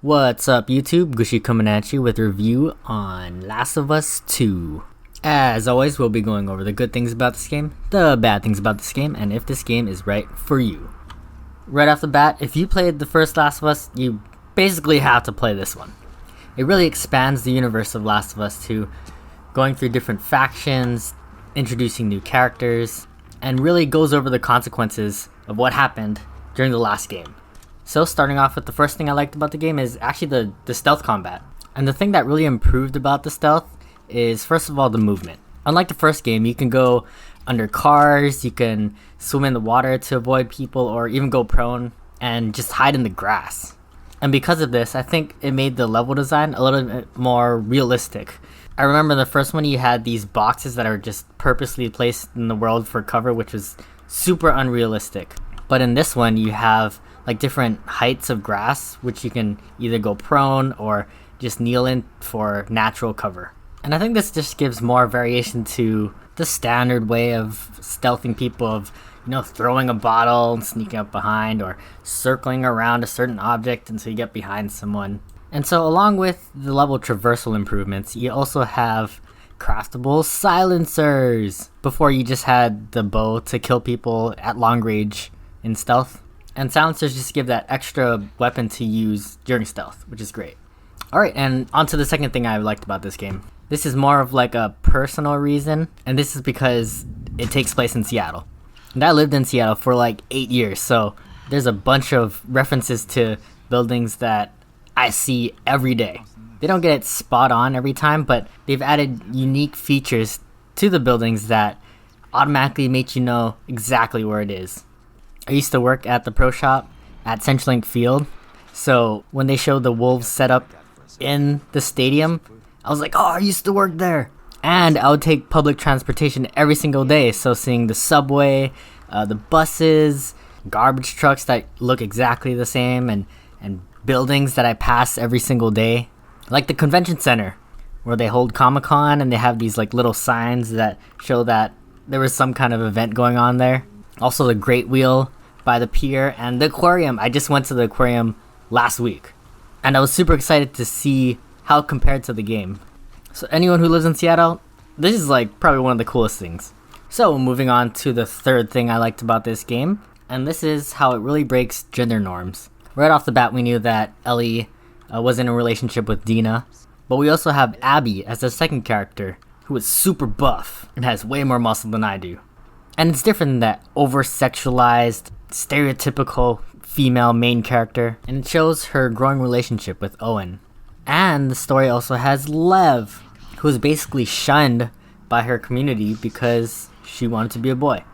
What's up YouTube, Gushi coming at you with a review on Last of Us 2. As always, we'll be going over the good things about this game, the bad things about this game, and if this game is right for you. Right off the bat, if you played the first Last of Us, you basically have to play this one. It really expands the universe of Last of Us 2, going through different factions, introducing new characters, and really goes over the consequences of what happened during the last game. So starting off with the first thing I liked about the game is actually the stealth combat. And the thing that really improved about the stealth is, first of all, the movement. Unlike the first game, you can go under cars, you can swim in the water to avoid people, or even go prone and just hide in the grass. And because of this, I think it made the level design a little bit more realistic. I remember in the first one you had these boxes that are just purposely placed in the world for cover, which was super unrealistic. But in this one you have like different heights of grass, which you can either go prone or just kneel in for natural cover. And I think this just gives more variation to the standard way of stealthing people, of throwing a bottle and sneaking up behind, or circling around a certain object until you get behind someone. And so along with the level traversal improvements, you also have craftable silencers. Before you just had the bow to kill people at long range in stealth. And silencers just give that extra weapon to use during stealth, which is great. Alright, and on to the second thing I liked about this game. This is more of like a personal reason, and this is because it takes place in Seattle. And I lived in Seattle for like 8 years, so there's a bunch of references to buildings that I see every day. They don't get it spot on every time, but they've added unique features to the buildings that automatically make you know exactly where it is. I used to work at the pro shop at CenturyLink Field, so when they showed the Wolves setup in the stadium, I was like, oh, I used to work there. And I would take public transportation every single day, so seeing the subway, the buses, garbage trucks that look exactly the same, and buildings that I pass every single day. Like the convention center, where they hold Comic-Con and they have these like little signs that show that there was some kind of event going on there. Also the Great Wheel by the pier, and the aquarium. I just went to the aquarium last week, and I was super excited to see how it compared to the game. So anyone who lives in Seattle, this is like probably one of the coolest things. So moving on to the third thing I liked about this game, and this is how it really breaks gender norms. Right off the bat we knew that Ellie was in a relationship with Dina, but we also have Abby as the second character, who is super buff and has way more muscle than I do. And it's different than that over-sexualized, stereotypical female main character, and it shows her growing relationship with Owen. And the story also has Lev, who is basically shunned by her community because she wanted to be a boy.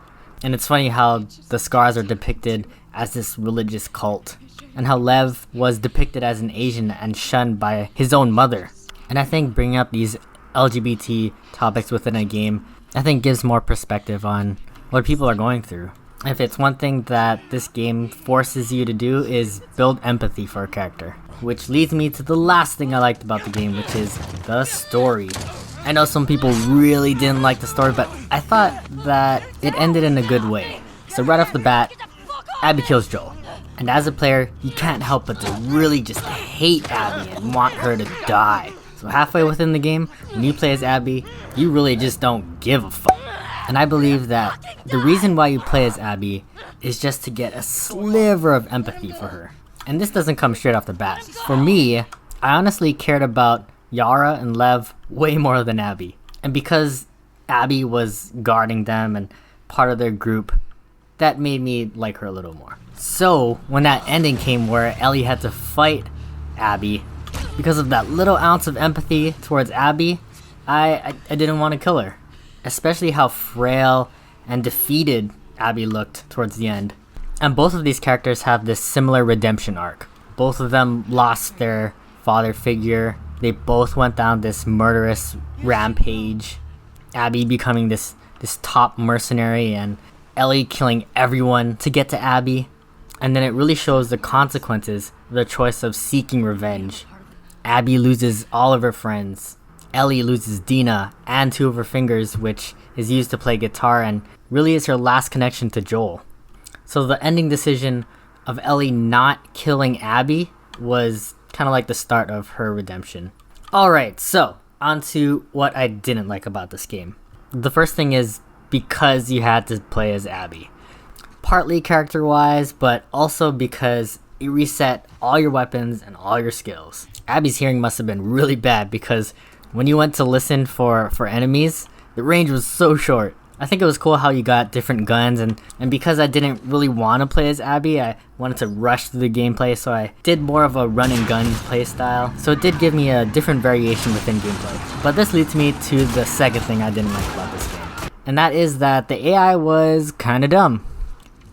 And it's funny how the Scars are depicted as this religious cult, and how Lev was depicted as an Asian and shunned by his own mother. And I think bringing up these LGBT topics within a game, I think gives more perspective on what people are going through. If it's one thing that this game forces you to do, is build empathy for a character. Which leads me to the last thing I liked about the game, which is the story. I know some people really didn't like the story, but I thought that it ended in a good way. So right off the bat, Abby kills Joel. And as a player, you can't help but to really just hate Abby and want her to die. So halfway within the game, when you play as Abby, you really just don't give a fuck. And I believe that the reason why you play as Abby is just to get a sliver of empathy for her. And this doesn't come straight off the bat. For me, I honestly cared about Yara and Lev way more than Abby. And because Abby was guarding them and part of their group, that made me like her a little more. So when that ending came where Ellie had to fight Abby, because of that little ounce of empathy towards Abby, I didn't want to kill her. Especially how frail and defeated Abby looked towards the end. And both of these characters have this similar redemption arc. Both of them lost their father figure. They both went down this murderous rampage. Abby becoming this top mercenary, and Ellie killing everyone to get to Abby. And then it really shows the consequences of the choice of seeking revenge. Abby loses all of her friends. Ellie loses Dina and 2 of her fingers, which is used to play guitar, and really is her last connection to Joel. So the ending decision of Ellie not killing Abby was kind of like the start of her redemption. Alright, so on to what I didn't like about this game. The first thing is because you had to play as Abby. Partly character wise, but also because it reset all your weapons and all your skills. Abby's hearing must have been really bad because when you went to listen for enemies, the range was so short. I think it was cool how you got different guns, and because I didn't really want to play as Abby, I wanted to rush through the gameplay, so I did more of a run and gun play style. So it did give me a different variation within gameplay. But this leads me to the second thing I didn't like about this game. And that is that the AI was kinda dumb.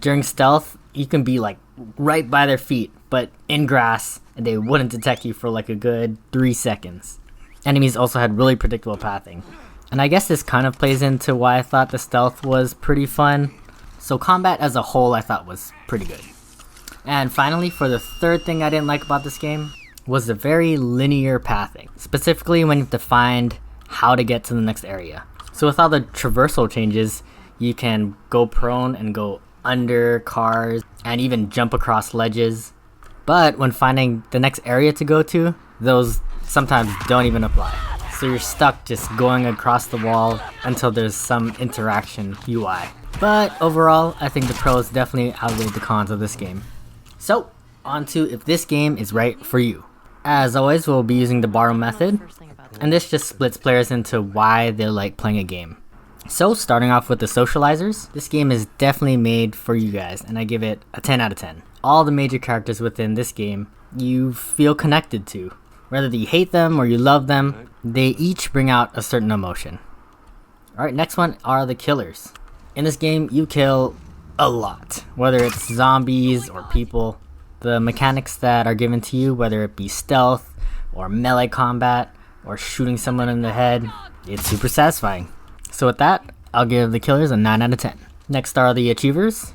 During stealth, you can be like right by their feet, but in grass, and they wouldn't detect you for like a good 3 seconds. Enemies also had really predictable pathing. And I guess this kind of plays into why I thought the stealth was pretty fun. So combat as a whole I thought was pretty good. And finally, for the third thing I didn't like about this game, was the very linear pathing. Specifically when you have to find how to get to the next area. So with all the traversal changes, you can go prone and go under cars, and even jump across ledges. But when finding the next area to go to, those sometimes don't even apply. So you're stuck just going across the wall until there's some interaction UI. But overall, I think the pros definitely outweigh the cons of this game. So, on to if this game is right for you. As always, we'll be using the borrow method, and this just splits players into why they like playing a game. So, starting off with the Socializers, this game is definitely made for you guys, and I give it a 10 out of 10. All the major characters within this game, you feel connected to. Whether you hate them or you love them, they each bring out a certain emotion. Alright, next one are the killers. In this game, you kill a lot. Whether it's zombies or people, the mechanics that are given to you, whether it be stealth or melee combat or shooting someone in the head, it's super satisfying. So with that, I'll give the killers a 9 out of 10. Next are the achievers.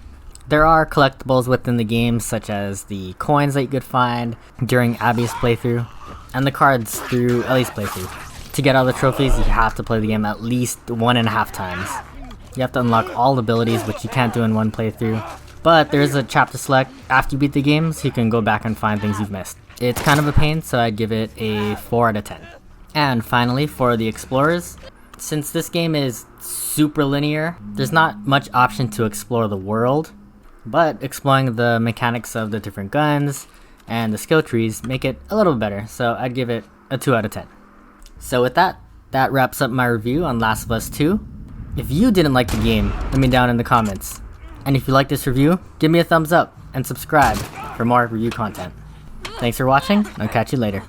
There are collectibles within the game, such as the coins that you could find during Abby's playthrough, and the cards through Ellie's playthrough. To get all the trophies, you have to play the game at least 1.5 times. You have to unlock all abilities, which you can't do in one playthrough, but there is a chapter select after you beat the game, so you can go back and find things you've missed. It's kind of a pain, so I'd give it a 4 out of 10. And finally, for the explorers, since this game is super linear, there's not much option to explore the world, but exploring the mechanics of the different guns and the skill trees make it a little better, so I'd give it a 2 out of 10. So with that, that wraps up my review on Last of Us 2. If you didn't like the game, let me down in the comments. And if you like this review, give me a thumbs up and subscribe for more review content. Thanks for watching, I'll catch you later.